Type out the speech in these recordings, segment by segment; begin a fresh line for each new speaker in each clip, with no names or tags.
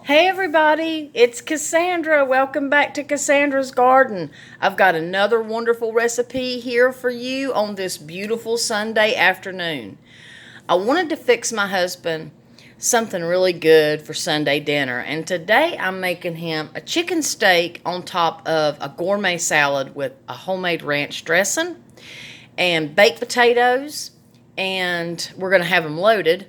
Hey everybody, it's Cassandra. Welcome back to Cassandra's Garden. I've got another wonderful recipe here for you on this beautiful Sunday afternoon. I wanted to fix my husband something really good for Sunday dinner, and today I'm making him a chicken steak on top of a gourmet salad with a homemade ranch dressing and baked potatoes, and we're going to have them loaded.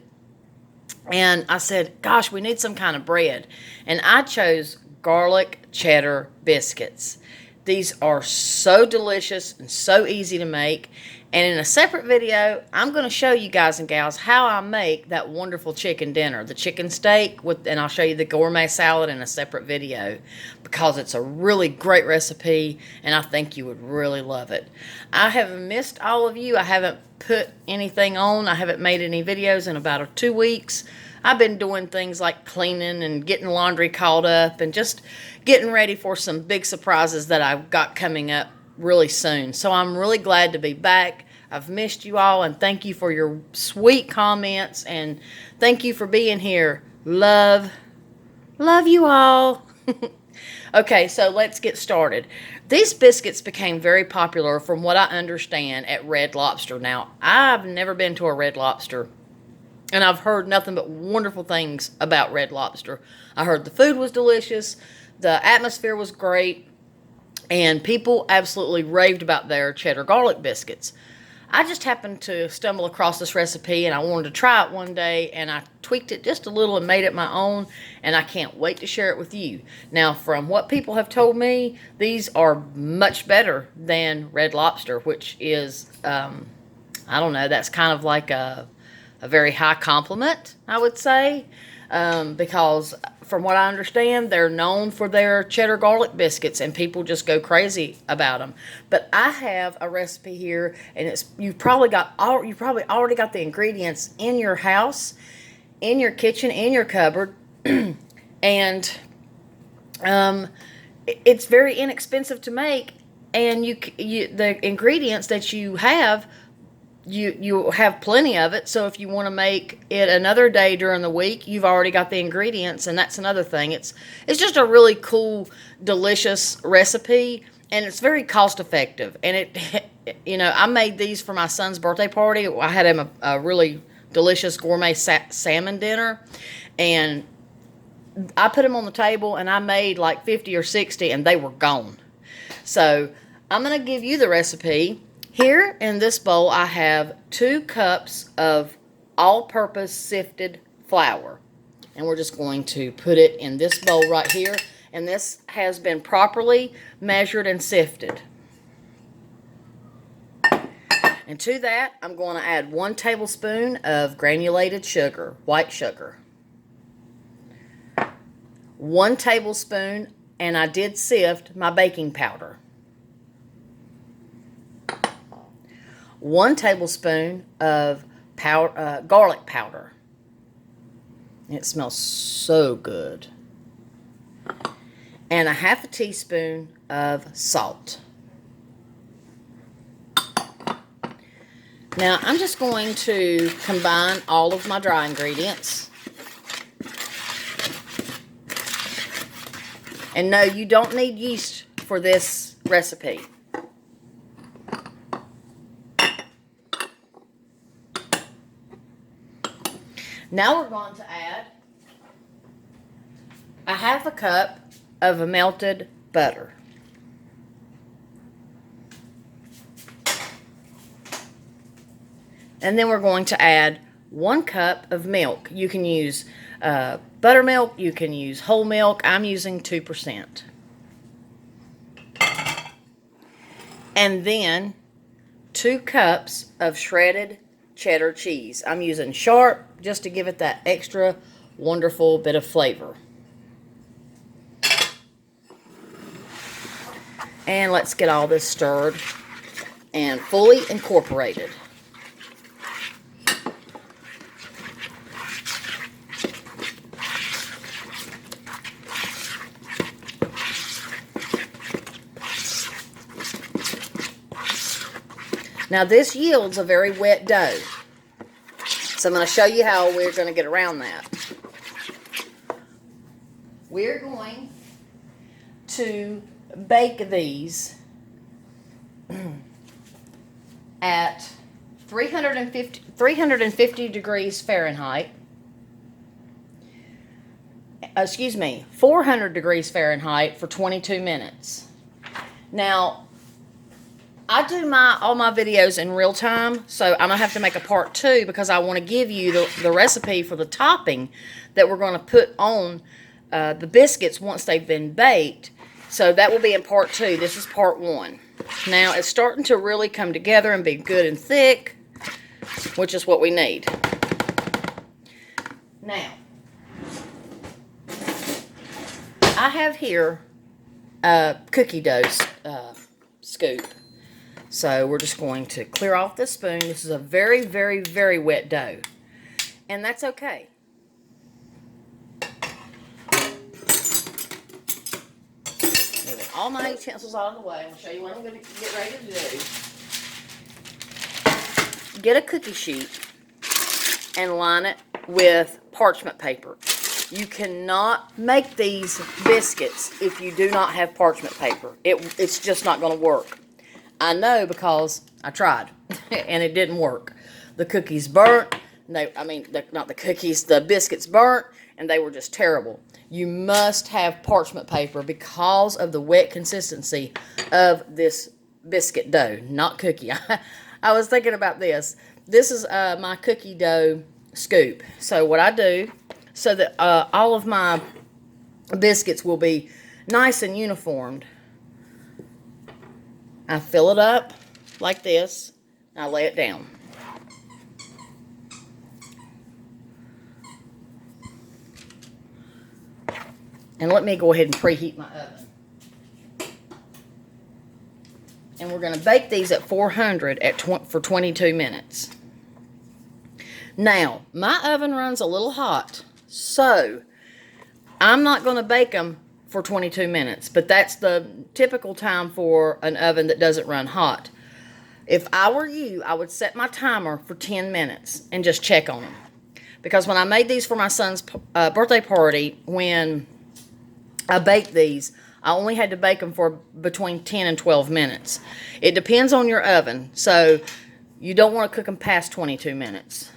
And I said, gosh, we need some kind of bread. And I chose garlic cheddar biscuits. These are so delicious and so easy to make. And in a separate video, I'm going to show you guys and gals how I make that wonderful chicken dinner, the chicken steak, and I'll show you the gourmet salad in a separate video because it's a really great recipe and I think you would really love it. I have missed all of you. I haven't put anything on. I haven't made any videos in about 2 weeks. I've been doing things like cleaning and getting laundry caught up and just getting ready for some big surprises that I've got coming up really soon. So I'm really glad to be back. I've missed you all, and thank you for your sweet comments, and thank you for being here. Love you all. Okay, so let's get started. These biscuits became very popular, from what I understand, at Red Lobster. Now, I've never been to a Red Lobster, and I've heard nothing but wonderful things about Red Lobster. I heard the food was delicious, the atmosphere was great, and people absolutely raved about their cheddar garlic biscuits. I just happened to stumble across this recipe, and I wanted to try it one day, and I tweaked it just a little and made it my own, and I can't wait to share it with you. Now, from what people have told me, these are much better than Red Lobster, which is, I don't know, that's kind of like a very high compliment, I would say, because from what I understand, they're known for their cheddar garlic biscuits, and people just go crazy about them. But I have a recipe here, and you've probably already got the ingredients in your house, in your kitchen, in your cupboard, and it's very inexpensive to make, and the ingredients that you have. You have plenty of it, so if you want to make it another day during the week, you've already got the ingredients, and that's another thing. It's just a really cool, delicious recipe, and it's very cost effective. And I made these for my son's birthday party. I had him a really delicious gourmet salmon dinner, and I put them on the table, and I made like 50 or 60, and they were gone. So I'm going to give you the recipe. Here in this bowl, I have 2 cups of all-purpose sifted flour. And we're just going to put it in this bowl right here. And this has been properly measured and sifted. And to that, I'm going to add 1 tablespoon of granulated sugar, white sugar. 1 tablespoon, and I did sift my baking powder. 1 tablespoon of garlic powder. It smells so good. And a half a teaspoon of salt. Now, I'm just going to combine all of my dry ingredients. And no, you don't need yeast for this recipe. Now we're going to add a half a cup of melted butter. And then we're going to add 1 cup of milk. You can use buttermilk, you can use whole milk. I'm using 2%. And then 2 cups of shredded cheddar cheese. I'm using sharp just to give it that extra wonderful bit of flavor. And let's get all this stirred and fully incorporated. Now this yields a very wet dough. So I'm going to show you how we're going to get around that. we're going to bake these at 350 degrees Fahrenheit. Excuse me, 400 degrees Fahrenheit for 22 minutes. Now, I do all my videos in real time, so I'm going to have to make a part 2 because I want to give you the recipe for the topping that we're going to put on the biscuits once they've been baked. So that will be in part 2. This is part 1. Now, it's starting to really come together and be good and thick, which is what we need. Now, I have here a cookie dough scoop. So we're just going to clear off this spoon. This is a very, very, very wet dough. And that's okay. Moving all my utensils out of the way. I'll show you what I'm going to get ready to do. Get a cookie sheet and line it with parchment paper. You cannot make these biscuits if you do not have parchment paper. It's just not going to work. I know because I tried and it didn't work. The cookies burnt. The biscuits burnt and they were just terrible. You must have parchment paper because of the wet consistency of this biscuit dough, not cookie. I was thinking about this. This is my cookie dough scoop. So what I do, so that all of my biscuits will be nice and uniformed, I fill it up like this, and I lay it down. And let me go ahead and preheat my oven. And we're going to bake these at 400 for 22 minutes. Now, my oven runs a little hot, so I'm not going to bake them for 22 minutes, but that's the typical time for an oven that doesn't run hot. If I were you, I would set my timer for 10 minutes and just check on them. Because when I made these for my son's birthday party, when I baked these, I only had to bake them for between 10 and 12 minutes. It depends on your oven, so you don't want to cook them past 22 minutes.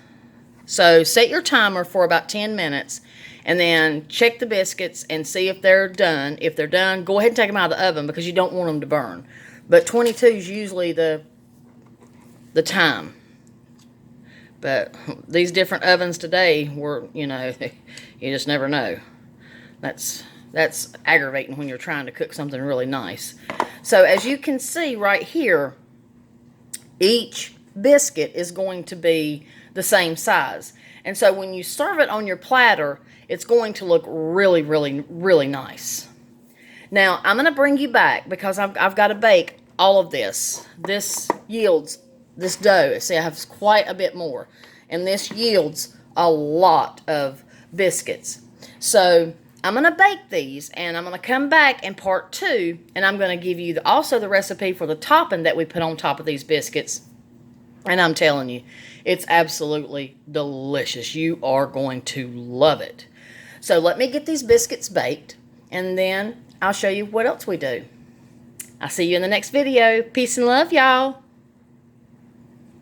So set your timer for about 10 minutes and then check the biscuits and see if they're done. If they're done, go ahead and take them out of the oven because you don't want them to burn. But 22 is usually the time. But these different ovens today were, you just never know. That's aggravating when you're trying to cook something really nice. So as you can see right here, each biscuit is going to be the same size. And so when you serve it on your platter, it's going to look really, really, really nice. Now, I'm going to bring you back because I've got to bake all of this. This yields, this dough, see, I have quite a bit more. And this yields a lot of biscuits. So I'm going to bake these, and I'm going to come back in part 2, and I'm going to give you also the recipe for the topping that we put on top of these biscuits. And I'm telling you, it's absolutely delicious. You are going to love it. So let me get these biscuits baked, and then I'll show you what else we do. I'll see you in the next video. Peace and love, y'all.